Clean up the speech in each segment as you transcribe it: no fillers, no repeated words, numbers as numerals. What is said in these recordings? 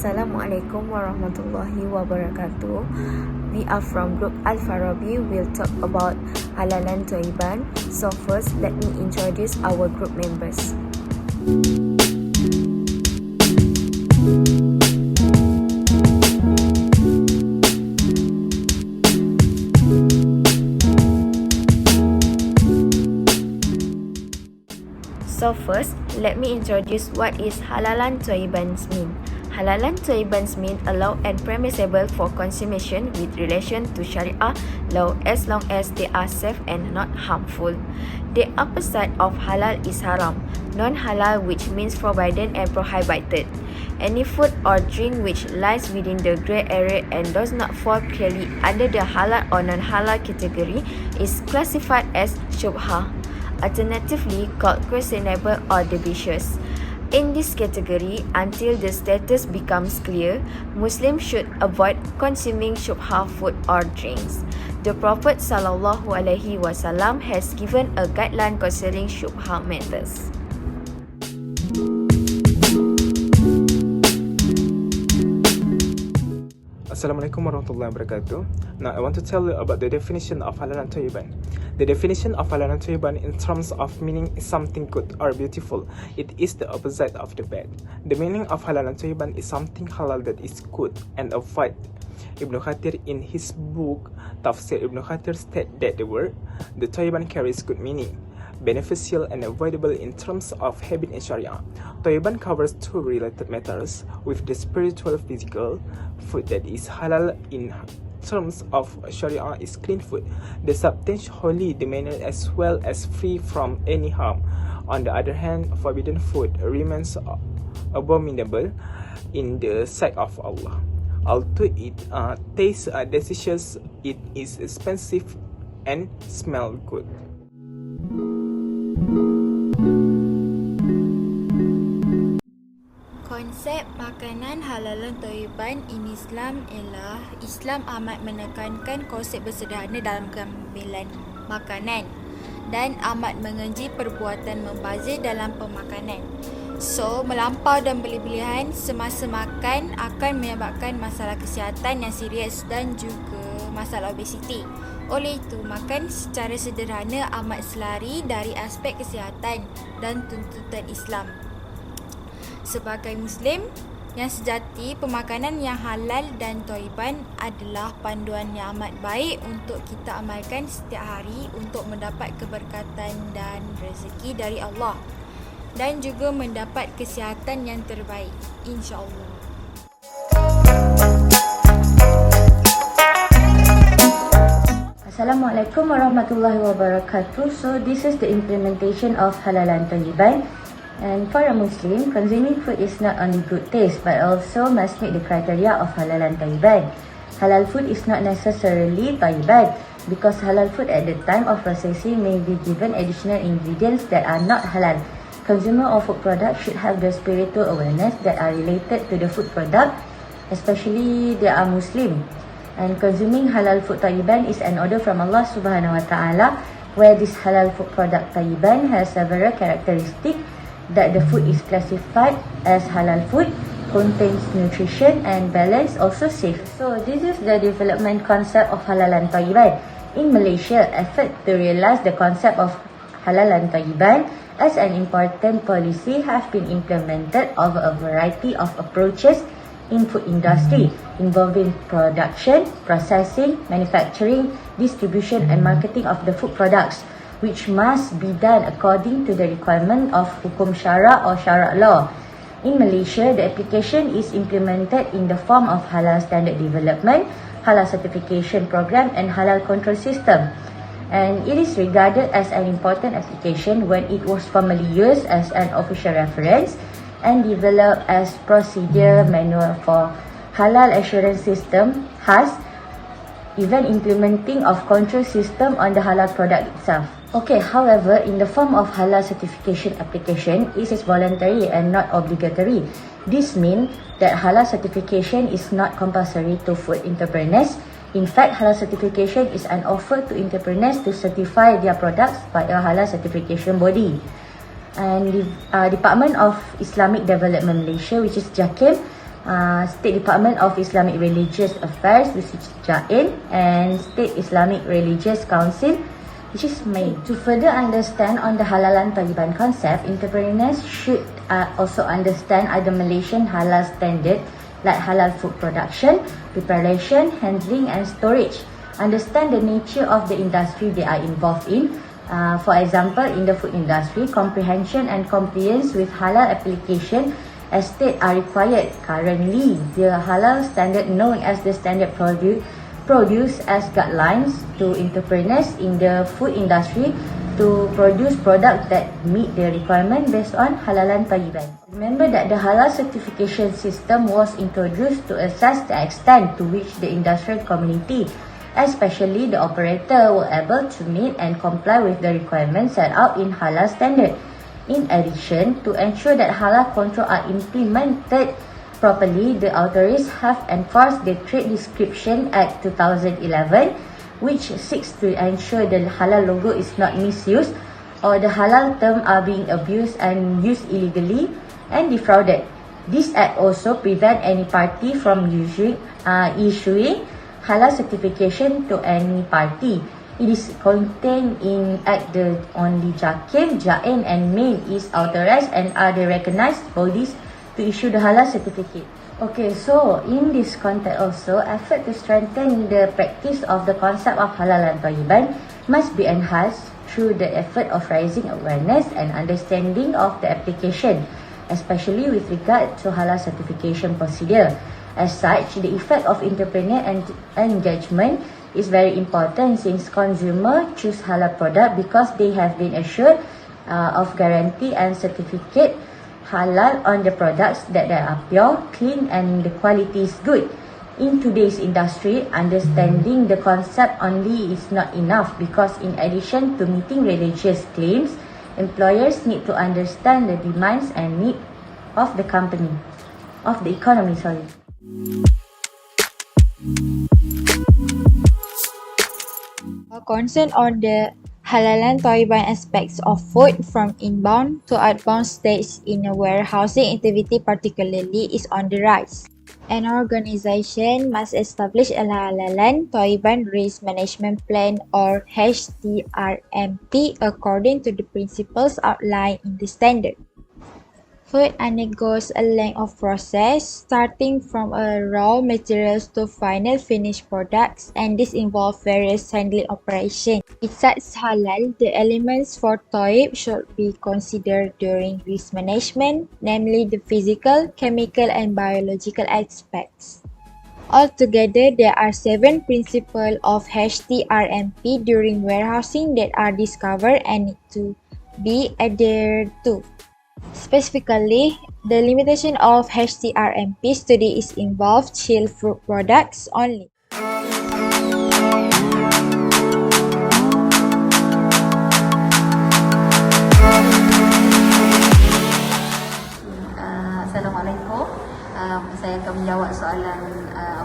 Assalamualaikum warahmatullahi wabarakatuh. We are from group Al-Farabbi. We'll talk about halalan thayyiban. So first, let me introduce our group members. So first, let me introduce what is halalan thayyiban mean. Halalan thayyiban mean allowed and permissible for consumption with relation to Sharia law as long as they are safe and not harmful. The opposite of halal is haram, non-halal which means forbidden and prohibited. Any food or drink which lies within the grey area and does not fall clearly under the halal or non-halal category is classified as shubha, alternatively called questionable or dubious. In this category, until the status becomes clear, Muslims should avoid consuming shubha food or drinks. The Prophet ﷺ has given a guideline concerning shubha matters. Assalamualaikum warahmatullahi wabarakatuh. Now I want to tell you about the definition of halalan thayyiban. The definition of halalan thayyiban in terms of meaning is something good or beautiful. It is the opposite of the bad. The meaning of halalan thayyiban is something halal that is good and avoid. Ibn Khatir in his book Tafsir Ibn Khatir stated that the word the thayyiban carries good meaning, beneficial and avoidable in terms of habit and Sharia. Thayyiban covers two related matters with the spiritual physical. Food that is halal in terms of Sharia is clean food, the substance holy, the manner as well as free from any harm. On the other hand, forbidden food remains abominable in the sight of Allah. Although it tastes delicious, it is expensive and smells good. Konsep makanan halalan thayyiban in Islam ialah Islam amat menekankan konsep bersederhana dalam pengambilan makanan dan amat mengenji perbuatan membazir dalam pemakanan. So, melampau dan berlebihan semasa makan akan menyebabkan masalah kesihatan yang serius dan juga masalah obesiti. Oleh itu, makan secara sederhana amat selari dari aspek kesihatan dan tuntutan Islam. Sebagai Muslim yang sejati, pemakanan yang halal dan thayyiban adalah panduan yang amat baik untuk kita amalkan setiap hari untuk mendapat keberkatan dan rezeki dari Allah dan juga mendapat kesihatan yang terbaik, insya-Allah. Assalamualaikum warahmatullahi wabarakatuh. So this is the implementation of halalan thayyiban. And for a Muslim, consuming food is not only good taste but also must meet the criteria of halalan thayyiban. Halal food is not necessarily thayyiban because halal food at the time of processing may be given additional ingredients that are not halal. Consumer of food products should have the spiritual awareness that are related to the food product, especially they are Muslim. And consuming halal food thayyiban is an order from Allah Subhanahu Wa Taala, where this halal food product thayyiban has several characteristics that the food is classified as halal food, contains nutrition and balance, also safe. So this is the development concept of halalan thayyiban. In Malaysia, effort to realize the concept of halalan thayyiban as an important policy have been implemented over a variety of approaches in food industry involving production, processing, manufacturing, distribution and marketing of the food products, which must be done according to the requirement of hukum syara or syara law. In Malaysia, the application is implemented in the form of halal standard development, halal certification program and halal control system. And it is regarded as an important application when it was formally used as an official reference and developed as procedure manual for halal assurance system, HAS, even implementing of control system on the halal product itself. Okay, however, in the form of halal certification application, it is voluntary and not obligatory. This means that halal certification is not compulsory to food entrepreneurs. In fact, halal certification is an offer to entrepreneurs to certify their products by a halal certification body. And the Department of Islamic Development Malaysia, which is JAKIM, State Department of Islamic Religious Affairs, which is JAIN, and State Islamic Religious Council, which is MAIN. To further understand on the halalan thayyiban concept, entrepreneurs should also understand other Malaysian halal standard like halal food production, preparation, handling and storage. Understand the nature of the industry they are involved in. For example, in the food industry, comprehension and compliance with halal application as state are required. Currently, the halal standard known as the standard produce as guidelines to entrepreneurs in the food industry to produce products that meet the requirement based on halalan thayyiban. Remember that the halal certification system was introduced to assess the extent to which the industrial community, especially the operator, were able to meet and comply with the requirements set out in halal standard. In addition, to ensure that halal control are implemented properly, the authorities have enforced the Trade Description Act 2011, which seeks to ensure the halal logo is not misused or the halal term are being abused and used illegally and defrauded. This act also prevents any party from issuing halal certification to any party. It is contained in Act the only JAKIM, JAIN and MAIN is authorized and are the recognized bodies to issue the halal certificate. Okay, so in this context also, effort to strengthen the practice of the concept of halalan thayyiban must be enhanced through the effort of raising awareness and understanding of the application, especially with regard to halal certification procedure. As such, the effect of entrepreneur engagement is very important since consumers choose halal product because they have been assured of guarantee and certificate halal on the products that they are pure, clean and the quality is good. In today's industry, understanding the concept only is not enough because in addition to meeting religious claims, employers need to understand the demands and needs of the economy. A concern on the halalan thayyiban aspects of food from inbound to outbound stage in a warehousing activity particularly is on the rise. An organization must establish a halalan thayyiban risk management plan or HTRMP according to the principles outlined in the standard. Food undergoes a length of process starting from raw materials to final finished products, and this involves various handling operations. Besides halal, the elements for thayyib should be considered during risk management, namely the physical, chemical and biological aspects. Altogether, there are 7 principles of HTRMP during warehousing that are discovered and need to be adhered to. Specifically, the limitation of HTRMP study is involved chilled fruit products only. Assalamualaikum. Saya akan menjawab soalan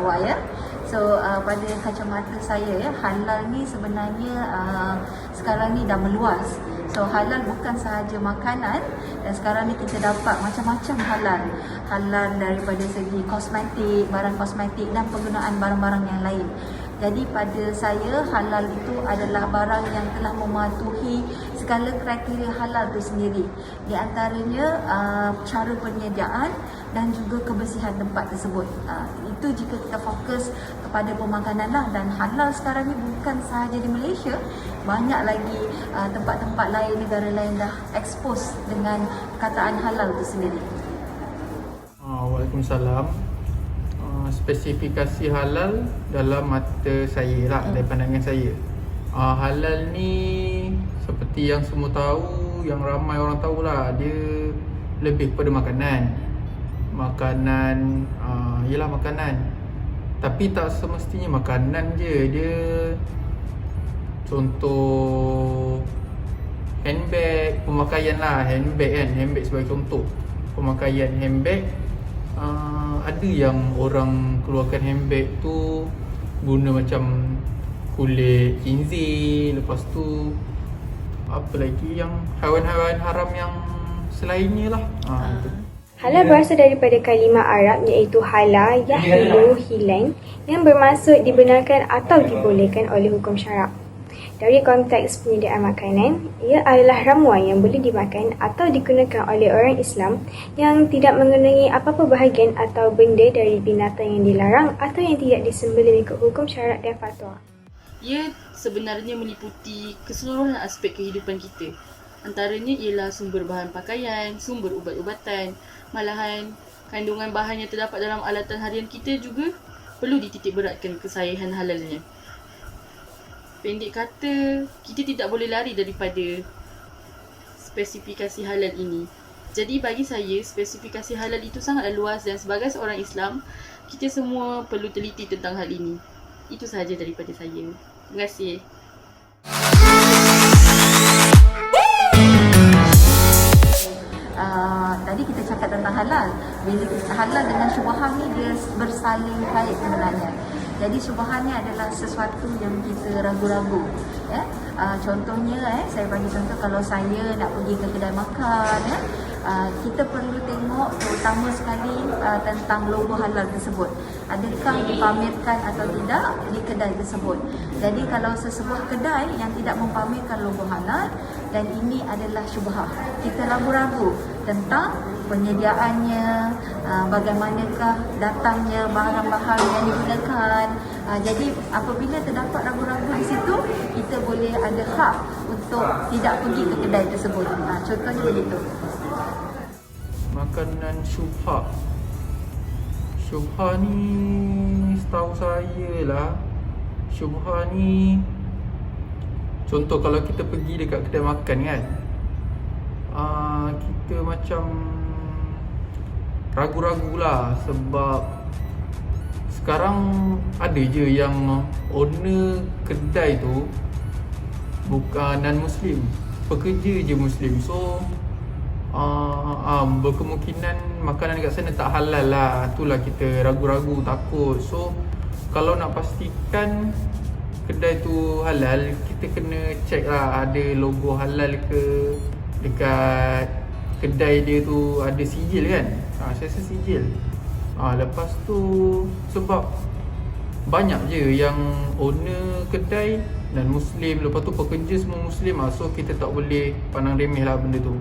awak ya. So pada kacamata saya ya, halal ni sebenarnya sekarang ni dah meluas. So halal bukan sahaja makanan, dan sekarang ni kita dapat macam-macam halal. Halal daripada segi kosmetik, barang kosmetik dan penggunaan barang-barang yang lain. Jadi pada saya halal itu adalah barang yang telah mematuhi segala kriteria halal itu sendiri. Di antaranya cara penyediaan dan juga kebersihan tempat tersebut. Itu jika kita fokus kepada pemakanan lah, dan halal sekarang ni bukan sahaja di Malaysia, banyak lagi tempat-tempat lain, negara lain dah expose dengan perkataan halal itu sendiri. Waalaikumsalam. Spesifikasi halal dalam mata saya lah, dari pandangan saya. Halal ni seperti yang semua tahu, yang ramai orang tahu lah, dia lebih kepada makanan. Ialah makanan. Tapi tak semestinya makanan je. Dia contoh handbag, pemakaian lah, handbag kan, handbag sebagai contoh. Pemakaian handbag, ada yang orang keluarkan handbag tu guna macam kulit khinzir, lepas tu apa lagi yang haiwan-haiwan haram yang selainnya lah. Halal berasal daripada kalimah Arab iaitu hala, yahilu, hilan yang bermaksud dibenarkan atau dibolehkan oleh hukum syarak. Dari konteks penyediaan makanan, ia adalah ramuan yang boleh dimakan atau digunakan oleh orang Islam yang tidak mengenai apa-apa bahagian atau benda dari binatang yang dilarang atau yang tidak disembelih mengikut hukum syarak dan fatwa. Ia sebenarnya meliputi keseluruhan aspek kehidupan kita. Antaranya ialah sumber bahan pakaian, sumber ubat-ubatan, malahan kandungan bahan yang terdapat dalam alatan harian kita juga perlu dititik beratkan kesahihan halalnya. Pendek kata, kita tidak boleh lari daripada spesifikasi halal ini. Jadi bagi saya, spesifikasi halal itu sangatlah luas dan sebagai seorang Islam, kita semua perlu teliti tentang hal ini. Itu sahaja daripada saya. Terima kasih. Tadi kita cakap tentang halal. Bila halal dengan syubhah ni dia bersaling kait sebenarnya. Jadi syubhahnya adalah sesuatu yang kita ragu-ragu. Ya? Contohnya, saya bagi contoh kalau saya nak pergi ke kedai makan, kita perlu tengok terutama sekali tentang logo halal tersebut. Adakah dipamerkan atau tidak di kedai tersebut. Jadi kalau sesebuah kedai yang tidak mempamerkan logo halal dan ini adalah syubhah, kita ragu-ragu tentang penyediaannya, bagaimanakah datangnya barang-barang yang digunakan. Jadi apabila terdapat ragu-ragu di situ, kita boleh ada hak untuk tidak pergi ke kedai tersebut. Contohnya begitu. Makanan syubhah. Syubhah ni setahu saya lah, syubhah ni contoh kalau kita pergi dekat kedai makan kan, kita macam ragu-ragu lah sebab sekarang ada je yang owner kedai tu bukan non-Muslim, pekerja je Muslim. So berkemungkinan makanan dekat sana tak halal lah. Itulah kita ragu-ragu, takut. So kalau nak pastikan kedai tu halal, kita kena check lah ada logo halal ke, dekat kedai dia tu ada sijil kan. Saya rasa sijil. Lepas tu sebab banyak je yang owner kedai dan Muslim, lepas tu pekerja semua Muslim lah. So kita tak boleh pandang remeh lah benda tu.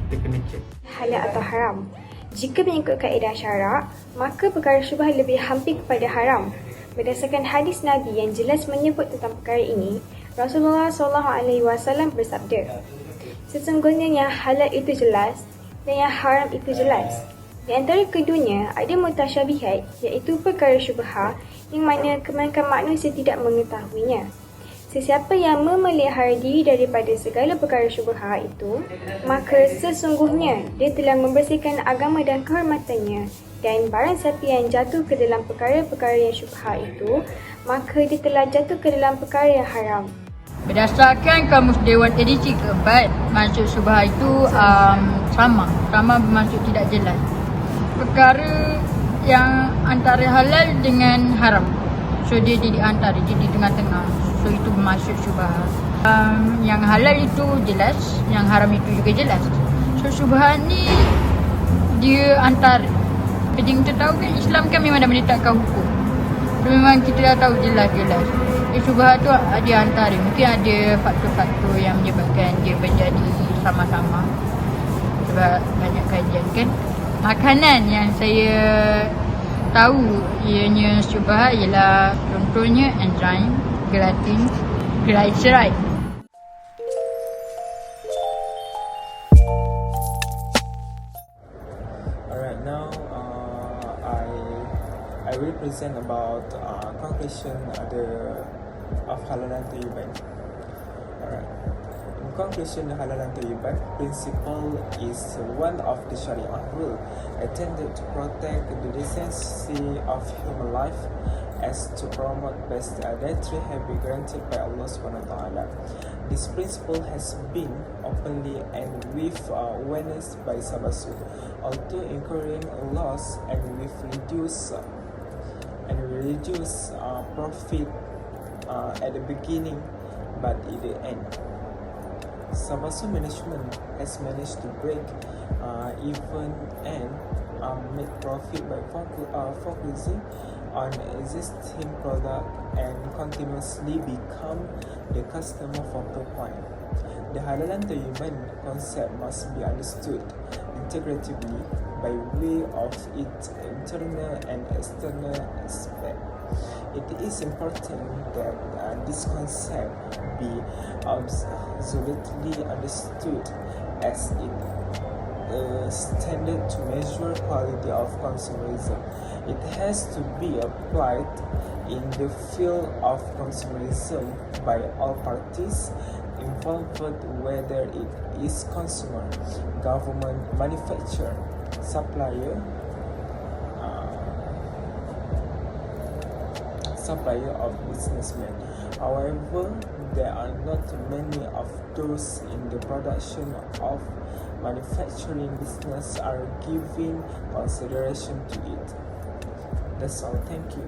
Kita kena check Halal atau haram. Jika mengikut kaedah syarak, maka perkara syubhah lebih hampir kepada haram. Berdasarkan hadis Nabi yang jelas menyebut tentang perkara ini, Rasulullah SAW bersabda, sesungguhnya yang halal itu jelas dan yang haram itu jelas. Di antara keduanya ada mutasyabihat, iaitu perkara syubhah yang mana kebanyakan manusia tidak mengetahuinya. Sesiapa yang memelihara diri daripada segala perkara syubhah itu, maka sesungguhnya dia telah membersihkan agama dan kehormatannya. Dan barang siapa yang jatuh ke dalam perkara-perkara yang syubhah itu, maka dia telah jatuh ke dalam perkara yang haram. Berdasarkan Kamus Dewan edisi keempat, maksud syubhah itu sama bermaksud tidak jelas. Perkara yang antara halal dengan haram. So dia di antara, dia di tengah-tengah. So itu bermaksud syubhah. Yang halal itu jelas, yang haram itu juga jelas. So syubhah ni dia antara. Jadi kita tahu kan Islam kan memang dah menetapkan hukum. So memang kita dah tahu jelas-jelas. Syubhah tu ada antara. Mungkin ada faktor-faktor yang menyebabkan dia menjadi sama-sama. Sebab banyak kajian kan. Makanan yang saya tahu ianya syubhah ialah contohnya enzim, gelatin, glyceride. Alright, now I will present about conclusion of halalan thayyiban. Alright. In conclusion, the halalan thayyiban principle is one of the Sharia rule intended to protect the decency of human life as to promote best dietary habit granted by Allah SWT. This principle has been openly and with awareness by Sabasu, although incurring loss and with reduce profit at the beginning, but at the end. Sabaso management has managed to break even and make profit by focusing on existing product and continuously become the customer focal point. The halalan toyiban concept must be understood integratively by way of its internal and external aspect. It is important that this concept be absolutely understood as it standard to measure quality of consumerism. It has to be applied in the field of consumerism by all parties involved, whether it is consumer, government, manufacturer, supplier of businessmen. However, there are not many of those in the production of manufacturing business are giving consideration to it. That's all. Thank you.